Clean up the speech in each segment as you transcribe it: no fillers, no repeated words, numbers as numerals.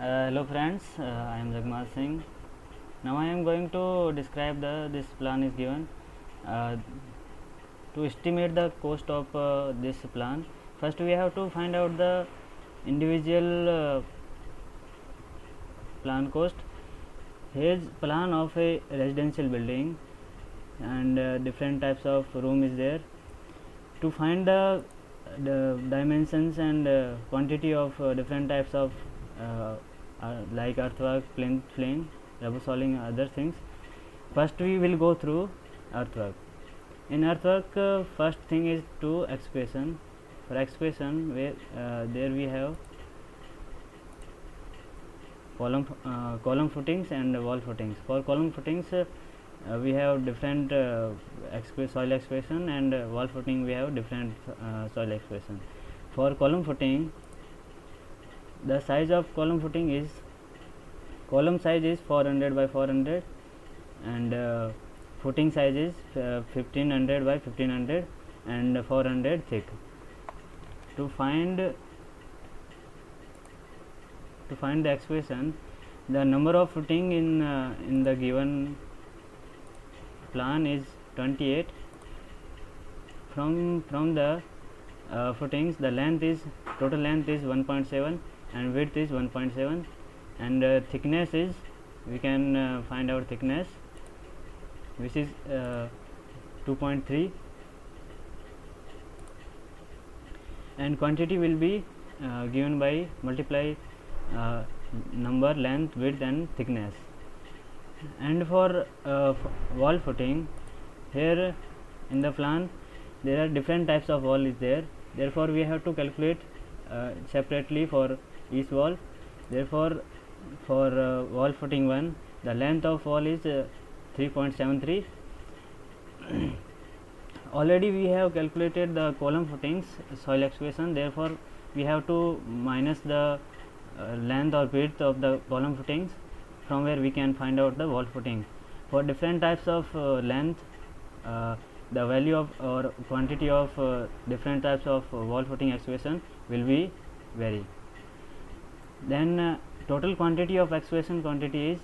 Hello friends, I am Jagmal Singh. Now I am going to describe this plan is given. To estimate the cost of this plan, first we have to find out the individual plan cost. Here is plan of a residential building and different types of room is there. To find the dimensions and quantity of different types of like earthwork, plinth filling, rubber soiling, other things. First we will go through earthwork. In earthwork, first thing is to excavation. For excavation, where there we have column footings and wall footings. For column footings, we have different soil excavation, and wall footing we have different soil excavation. For column footing, the size of column footing is column size is 400 by 400 and footing size is 1500 by 1500 and 400 thick. To find the excavation, the number of footing in the given plan is 28. From the footings, the length is total length is 1.7 and width is 1.7 and thickness is, we can find our thickness, which is 2.3, and quantity will be given by multiply number, length, width and thickness. And for wall footing, here in the plan there are different types of wall is there, therefore we have to calculate separately for each wall. Therefore for wall footing 1, the length of wall is 3.73. Already we have calculated the column footings soil excavation, therefore we have to minus the length or width of the column footings, from where we can find out the wall footing. For different types of length, the value of or quantity of different types of wall footing excavation will be vary. Then total quantity of excavation quantity is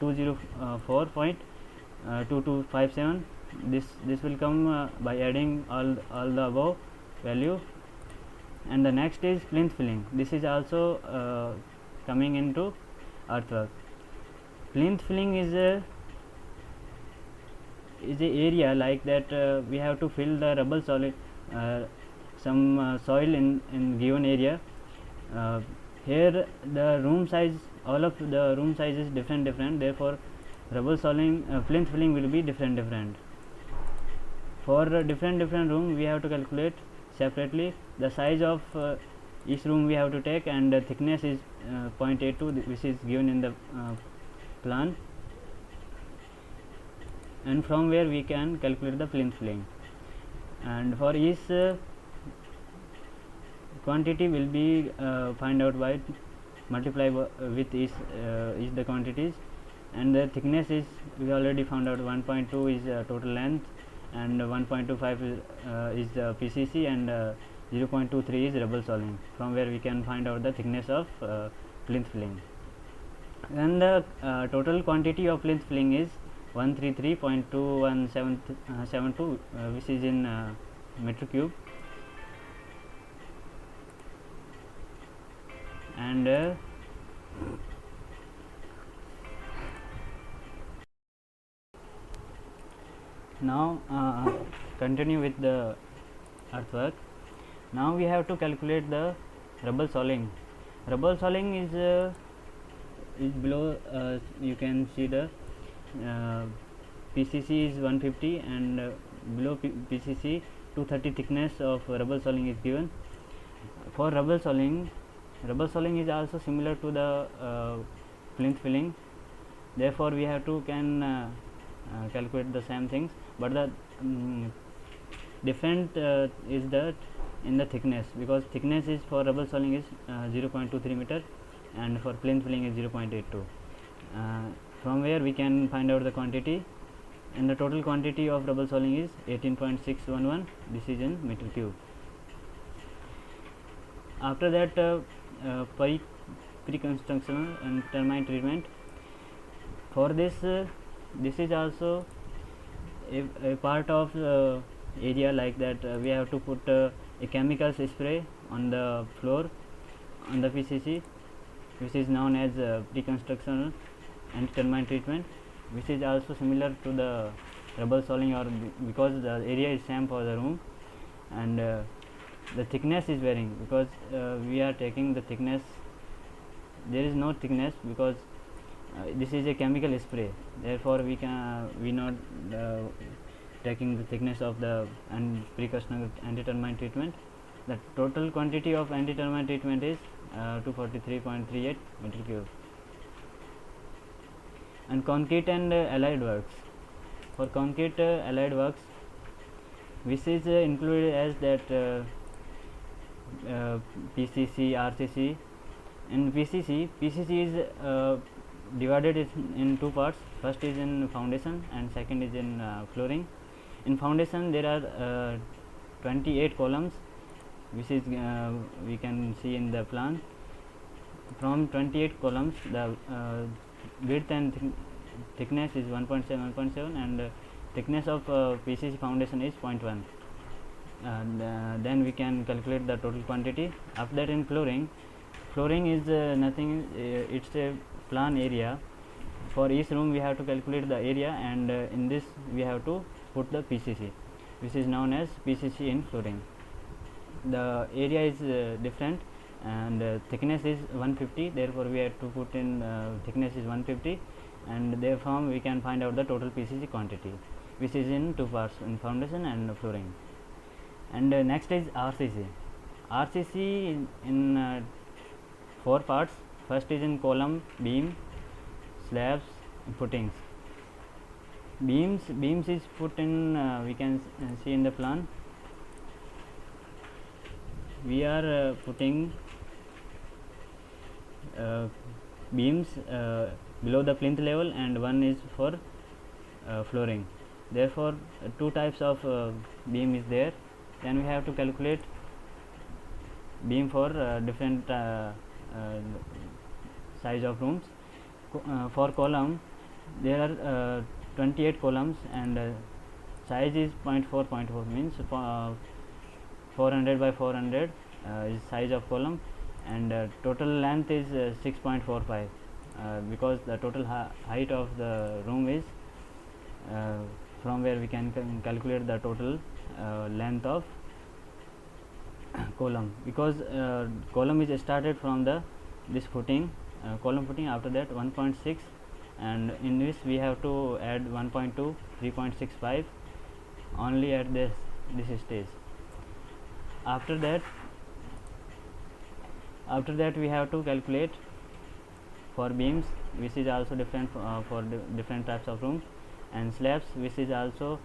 204.2257. This will come by adding all the above value. And the next is plinth filling. This is also coming into earthwork. Plinth filling is a area like that we have to fill the rubble solid some soil in given area. Here the room size, all of the room size is different, therefore rubble soiling plinth filling will be different. For different room we have to calculate separately the size of each room we have to take, and the thickness is 0.82, which is given in the plan, and from where we can calculate the plinth filling. And for each quantity will be find out by multiply with each the quantities, and the thickness is, we already found out 1.2 is total length and 1.25 is PCC and 0.23 is rubble soiling, from where we can find out the thickness of plinth filling. And the total quantity of plinth filling is 133.2172 which is in meter cube. And now continue with the earthwork. Now we have to calculate the rubble soiling. Rubble soiling is below, you can see the PCC is 150 and below PCC 230 thickness of rubble soiling is given. For rubble soiling is also similar to the plinth filling, therefore we have to calculate the same things, but the different is that in the thickness, because thickness is for rubble soiling is 0.23 meter and for plinth filling is 0.82. From where we can find out the quantity, and the total quantity of rubble soiling is 18.611, this is in meter cube. After that pre-construction and termite treatment. For this, this is also a part of area like that. We have to put a chemical spray on the floor on the PCC, which is known as pre-construction and termite treatment, which is also similar to the rubble soiling, or because the area is same for the room, and the thickness is varying because we are taking the thickness. There is no thickness because this is a chemical spray, therefore we not taking the thickness of the pre-construction anti-termite treatment. The total quantity of anti-termite treatment is 243.38 meter cube. And concrete and allied works. For concrete allied works, which is included as that PCC, RCC. In PCC is divided in two parts. First is in foundation and second is in flooring. In foundation there are 28 columns, which is we can see in the plan. From 28 columns, the width and thickness is 1.7 and thickness of PCC foundation is 0.1, and then we can calculate the total quantity. After that, in flooring is nothing, it's a plan area. For each room we have to calculate the area, and in this we have to put the PCC, which is known as PCC in flooring. The area is different, and thickness is 150, therefore we have to put in thickness is 150, and therefore we can find out the total PCC quantity, which is in two parts, in foundation and flooring. And next is RCC. RCC in four parts. First is in column, beam, slabs, footings. Beams is put in, we can see in the plan. We are putting beams below the plinth level, and one is for flooring. Therefore, two types of beam is there. Then we have to calculate beam for different size of rooms. For column, there are 28 columns, and size is 0.4 means 400 by 400 is size of column, and total length is 6.45 because the total height of the room is from where we can calculate the total length of column, because column is started from this footing, column footing, after that 1.6, and in this we have to add 1.2, 3.65 only at this stage. After that we have to calculate for beams, which is also different for different types of rooms, and slabs, which is also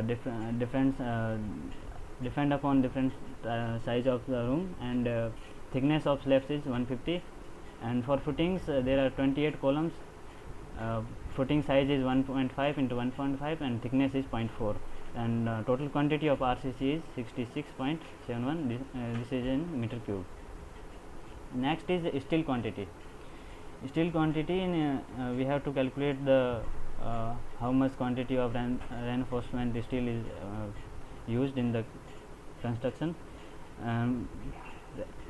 different depend upon different size of the room, and thickness of slabs is 150. And for footings, there are 28 columns. Footing size is 1.5 into 1.5 and thickness is 0.4, and total quantity of RCC is 66.71. This is in meter cube. Next is steel quantity. Steel quantity, in we have to calculate the how much quantity of reinforcement steel is used in the construction.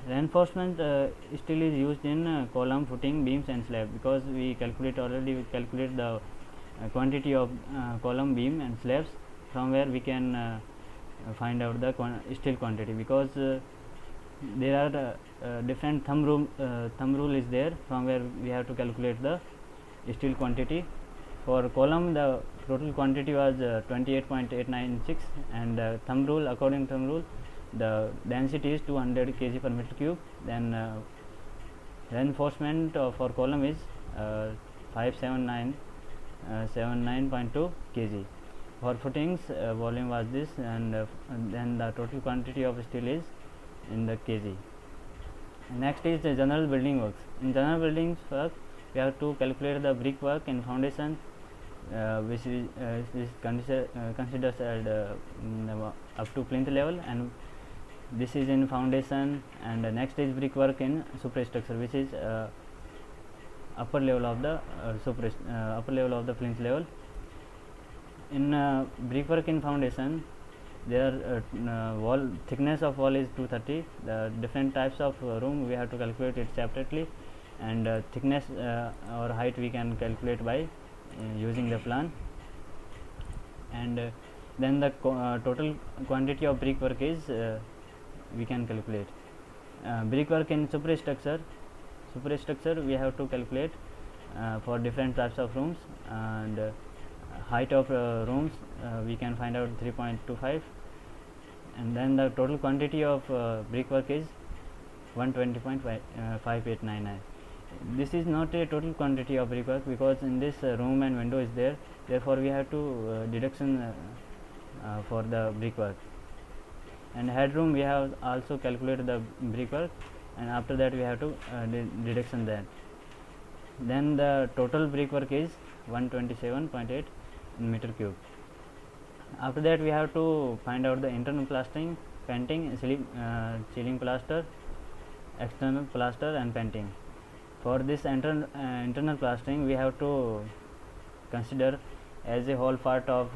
Reinforcement steel is used in column, footing, beams and slab, because we calculate the quantity of column, beam and slabs, from where we can find out the steel quantity, because there are different thumb rule is there, from where we have to calculate the steel quantity. For column, the total quantity was 28.896, and according to thumb rule, the density is 200 kg per meter cube. Then reinforcement for column is 579.2 kg. For footings, volume was this, and then the total quantity of steel is in the kg. Next is the general building works. In general buildings work, we have to calculate the brickwork in foundation, which is considered as up to plinth level, and this is in foundation, and next is brickwork in superstructure, which is upper level of the upper level of the plinth level. In brickwork in foundation, their wall thickness of wall is 230. The different types of room we have to calculate it separately, and thickness or height we can calculate by using the plan. And then the total quantity of brickwork is we can calculate. Brickwork in superstructure we have to calculate for different types of rooms, and height of rooms we can find out 3.25, and then the total quantity of brickwork is 120.5899. This is not a total quantity of brickwork, because in this room and window is there, therefore we have to deduction for the brickwork. And headroom we have also calculated the brickwork, and after that we have to deduction that. Then the total brickwork is 127.8 meter cube. After that we have to find out the internal plastering, painting, ceiling plaster, external plaster and painting. For this internal plastering, we have to consider as a whole part of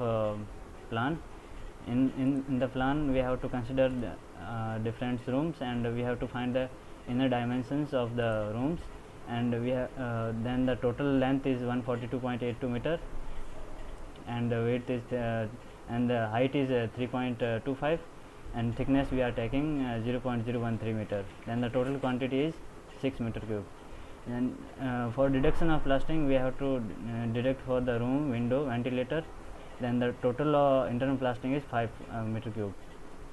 plan. In the plan we have to consider the, different rooms, and we have to find the inner dimensions of the rooms, and we then the total length is 142.82 meter, and the width is and the height is 3.25, and thickness we are taking 0.013 meter. Then the total quantity is 6 meter cube. And for deduction of plastering, we have to deduct for the room, window, ventilator. Then the total internal plastering is 5 meter cube.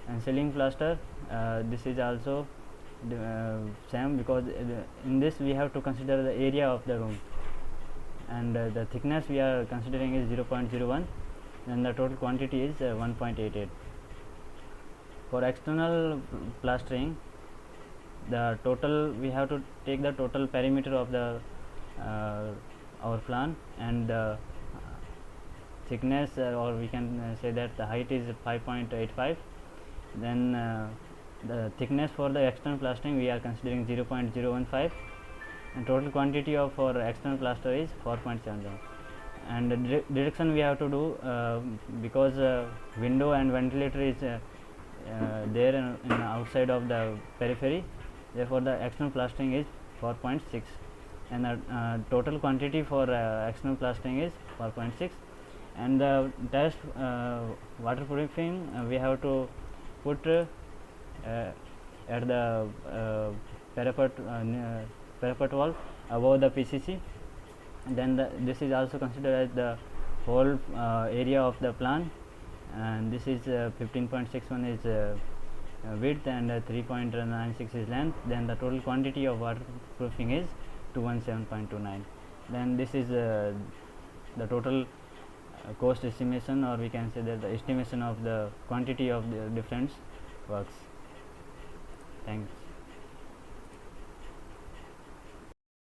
And ceiling plaster, this is also same, because in this we have to consider the area of the room, and the thickness we are considering is 0.01, and the total quantity is 1.88. For external plastering, the total we have to take the total perimeter of the our plan, and the thickness or we can say that the height is 5.85. Then the thickness for the external plastering we are considering 0.015, and total quantity of for external plaster is 4.70. And the deduction we have to do because window and ventilator is there in outside of the periphery, therefore the external plastering is 4.6, and the total quantity for external plastering is 4.6. And the test waterproofing we have to put at the parapet wall above the PCC. Then this is also considered as the whole area of the plan, and this is 15.61 is width, and 3.96 is length. Then the total quantity of waterproofing is 217.29. Then this is the total cost estimation, or we can say that the estimation of the quantity of the different works. Thanks.